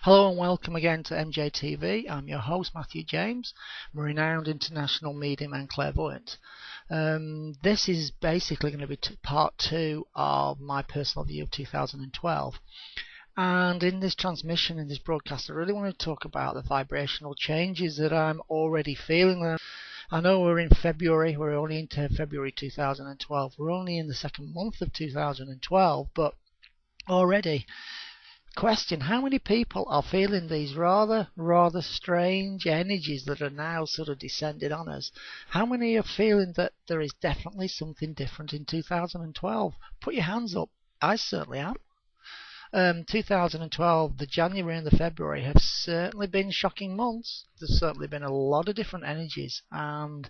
Hello and welcome again to MJTV. I'm your host Matthew James, I'm a renowned international medium and clairvoyant. This is basically going to be part 2 of my personal view of 2012. And in this transmission, in this broadcast, I really want to talk about the vibrational changes that I'm already feeling. I know we're in February, we're only into February 2012, we're only in the second month of 2012, but already question, how many people are feeling these rather strange energies that are now sort of descended on us? How many are feeling that there is definitely something different in 2012? Put your hands up. I certainly am. 2012, the January and the February have certainly been shocking months. There's certainly been a lot of different energies, and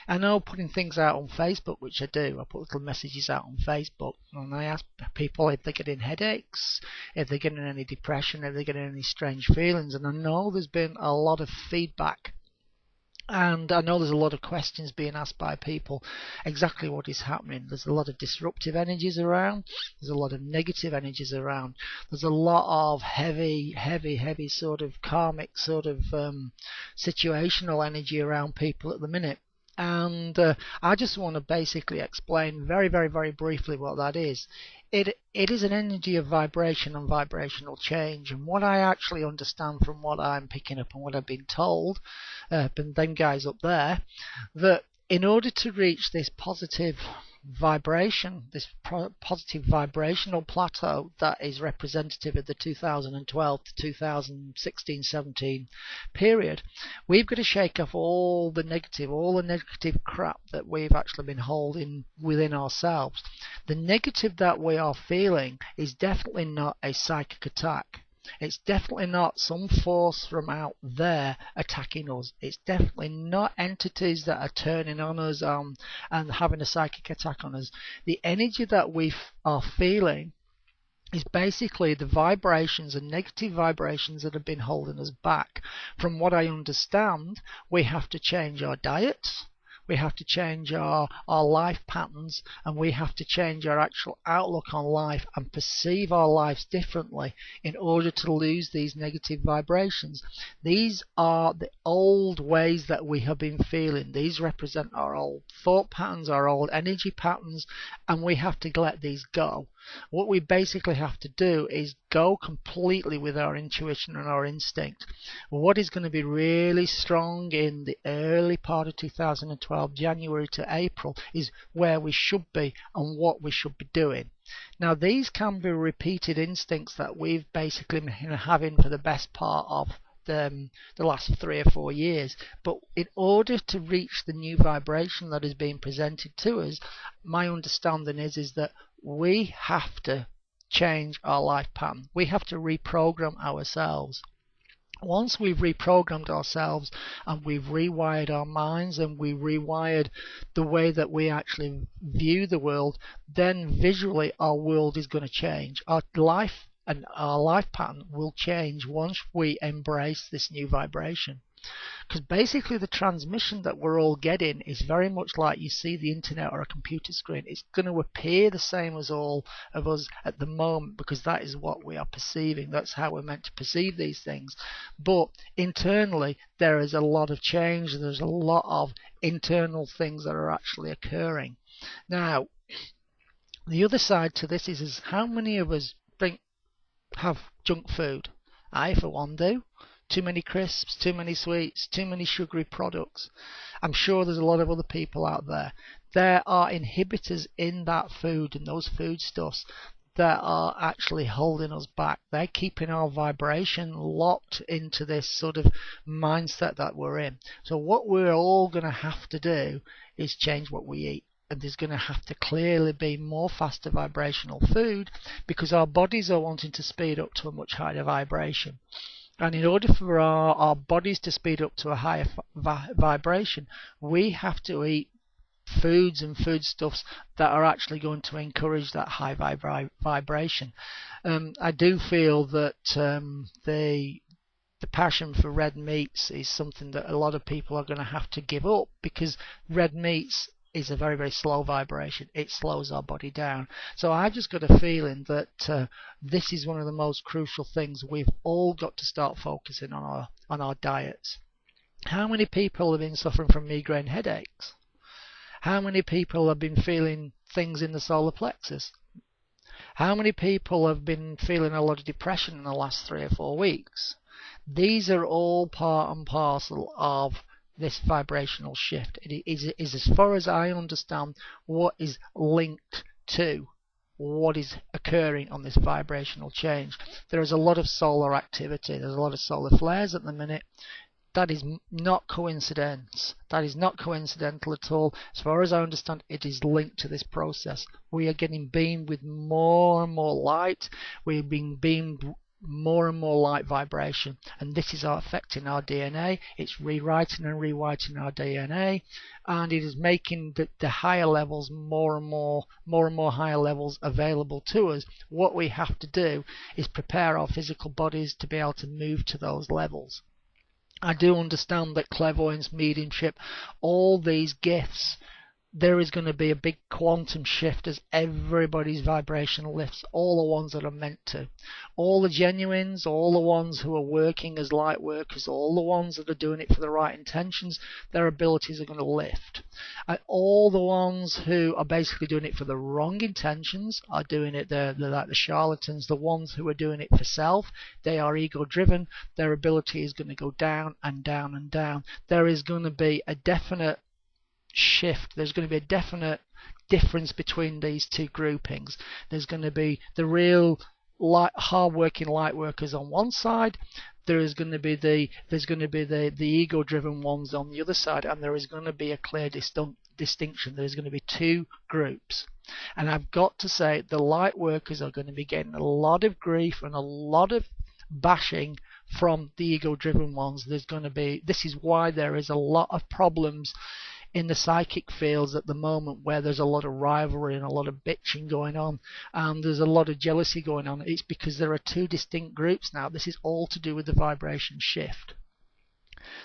I know putting things out on Facebook, which I do, I put little messages out on Facebook and I ask people if they're getting headaches, if they're getting any depression, if they're getting any strange feelings, and I know there's been a lot of feedback. And I know there's a lot of questions being asked by people exactly what is happening. There's a lot of disruptive energies around. There's a lot of negative energies around. There's a lot of heavy sort of karmic sort of situational energy around people at the minute. And I just want to basically explain very briefly what that is. It is an energy of vibration and vibrational change, and what I actually understand from what I'm picking up and what I've been told, and them guys up there, that in order to reach this positive vibration, this positive vibrational plateau that is representative of the 2012 to 2016-17 period, we've got to shake off all the negative crap that we've actually been holding within ourselves. The negative that we are feeling is definitely not a psychic attack. It's definitely not some force from out there attacking us. It's definitely not entities that are turning on us and having a psychic attack on us. The energy that we are feeling is basically the vibrations and negative vibrations that have been holding us back. From what I understand, we have to change our diets. We have to change our life patterns, and we have to change our actual outlook on life and perceive our lives differently in order to lose these negative vibrations. These are the old ways that we have been feeling. These represent our old thought patterns, our old energy patterns, and we have to let these go. What we basically have to do is go completely with our intuition and our instinct. What is going to be really strong in the early part of 2012, January to April, is where we should be and what we should be doing. Now, these can be repeated instincts that we've basically been having for the best part of the last 3 or 4 years, but in order to reach the new vibration that is being presented to us, my understanding is that we have to change our life pattern. We have to reprogram ourselves. Once we've reprogrammed ourselves and we've rewired our minds and we rewired the way that we actually view the world, then visually our world is going to change. Our life and our life pattern will change once we embrace this new vibration. Because basically the transmission that we're all getting is very much like you see the internet or a computer screen. It's going to appear the same as all of us at the moment, because that is what we are perceiving. That's how we're meant to perceive these things. But internally there is a lot of change. There's a lot of internal things that are actually occurring. Now, the other side to this is how many of us have junk food? I, for one, do. Too many crisps, too many sweets, too many sugary products. I'm sure there's a lot of other people out there. There are inhibitors in that food and those foodstuffs that are actually holding us back. They're keeping our vibration locked into this sort of mindset that we're in. So what we're all going to have to do is change what we eat. And there's going to have to clearly be more faster vibrational food, because our bodies are wanting to speed up to a much higher vibration. And in order for our bodies to speed up to a higher vibration, we have to eat foods and foodstuffs that are actually going to encourage that high vibration. I do feel that the passion for red meats is something that a lot of people are going to have to give up, because red meats is a very, very slow vibration. It slows our body down. So I've just got a feeling that this is one of the most crucial things. We've all got to start focusing on our diets. How many people have been suffering from migraine headaches? How many people have been feeling things in the solar plexus? How many people have been feeling a lot of depression in the last 3 or 4 weeks? These are all part and parcel of this vibrational shift. It is, as far as I understand, what is linked to what is occurring on this vibrational change. There is a lot of solar activity. There's a lot of solar flares at the minute. That is not coincidence. That is not coincidental at all. As far as I understand, it is linked to this process. We are getting beamed with more and more light. We're being beamed more and more light vibration, and this is affecting our DNA. It's rewriting and rewriting our DNA, and it is making the higher levels more and more higher levels available to us. What we have to do is prepare our physical bodies to be able to move to those levels. I do understand that clairvoyance, mediumship, all these gifts, there is going to be a big quantum shift as everybody's vibration lifts, all the ones that are meant to. All the genuines, all the ones who are working as light workers, all the ones that are doing it for the right intentions, their abilities are going to lift. And all the ones who are basically doing it for the wrong intentions are doing it, they're like the charlatans. The ones who are doing it for self, they are ego driven, their ability is going to go down and down and down. There is going to be a definite shift. There's going to be a definite difference between these two groupings. There's going to be the real hard-working light workers on one side. There's going to be the ego-driven ones on the other side, and there is going to be a clear distinction. There's going to be two groups. And I've got to say, the light workers are going to be getting a lot of grief and a lot of bashing from the ego-driven ones. This is why there is a lot of problems in the psychic fields at the moment, where there's a lot of rivalry and a lot of bitching going on, and there's a lot of jealousy going on. It's because there are two distinct groups now. This is all to do with the vibration shift.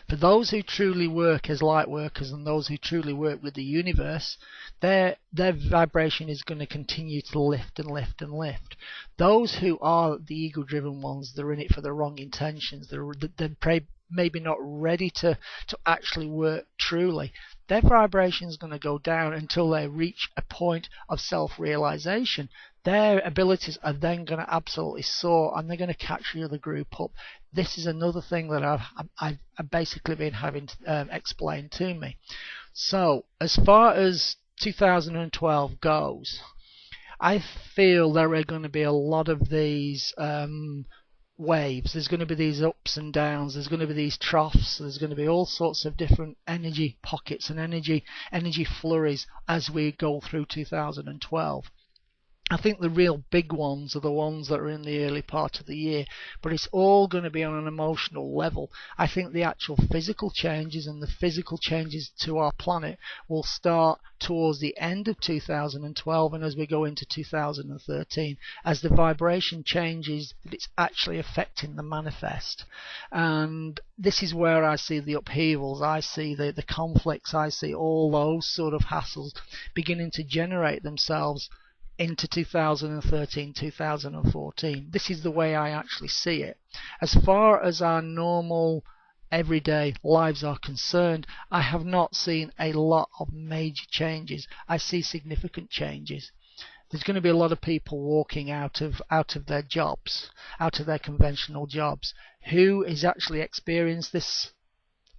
For those who truly work as light workers and those who truly work with the universe, their vibration is going to continue to lift and lift and lift. Those who are the ego-driven ones, they're in it for the wrong intentions. They're maybe not ready to actually work truly. Their vibration is going to go down until they reach a point of self-realization. Their abilities are then going to absolutely soar, and they're going to catch the other group up. This is another thing that I've basically been having explained to me. So as far as 2012 goes, I feel there are going to be a lot of these waves. There's going to be these ups and downs, there's going to be these troughs, there's going to be all sorts of different energy pockets and energy flurries as we go through 2012. I think the real big ones are the ones that are in the early part of the year, but it's all going to be on an emotional level. I think the actual physical changes and the physical changes to our planet will start towards the end of 2012 and as we go into 2013, as the vibration changes, that it's actually affecting the manifest. And this is where I see the upheavals, I see the conflicts, I see all those sort of hassles beginning to generate themselves into 2013, 2014. This is the way I actually see it. As far as our normal everyday lives are concerned, I have not seen a lot of major changes. I see significant changes. There's going to be a lot of people walking out of their jobs, out of their conventional jobs. Who has actually experienced this?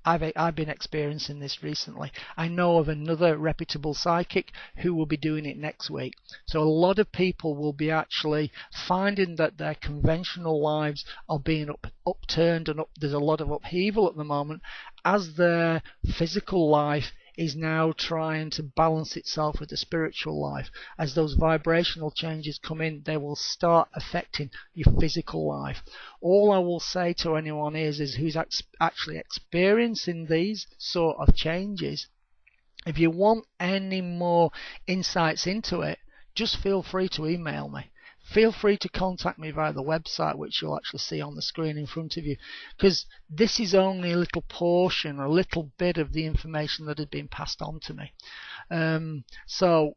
I've been experiencing this recently. I know of another reputable psychic who will be doing it next week. So a lot of people will be actually finding that their conventional lives are being upturned, and there's a lot of upheaval at the moment as their physical life is now trying to balance itself with the spiritual life. As those vibrational changes come in, they will start affecting your physical life. All I will say to anyone is who's actually experiencing these sort of changes, if you want any more insights into it, just feel free to email me. Feel free to contact me via the website, which you'll actually see on the screen in front of you, because this is only a little portion, a little bit of the information that has been passed on to me. So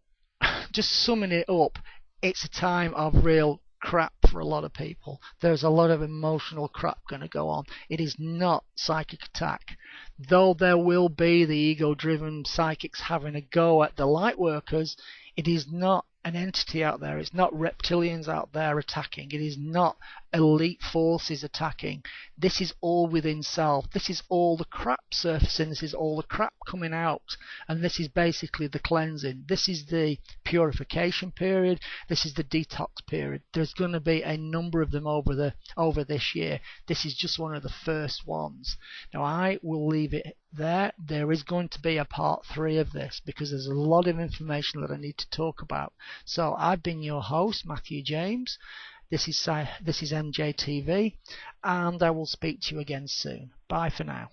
just summing it up, it's a time of real crap for a lot of people. There's a lot of emotional crap going to go on. It is not psychic attack. Though there will be the ego-driven psychics having a go at the light workers, it is not an entity out there. It's not reptilians out there attacking. It is not elite forces attacking. This is all within self. This is all the crap surfacing. This is all the crap coming out. And this is basically the cleansing. This is the purification period. This is the detox period. There's going to be a number of them over this year. This is just one of the first ones. Now I will leave it there. There is going to be a part 3 of this because there's a lot of information that I need to talk about. So I've been your host, Matthew James. This is MJTV, and I will speak to you again soon. Bye for now.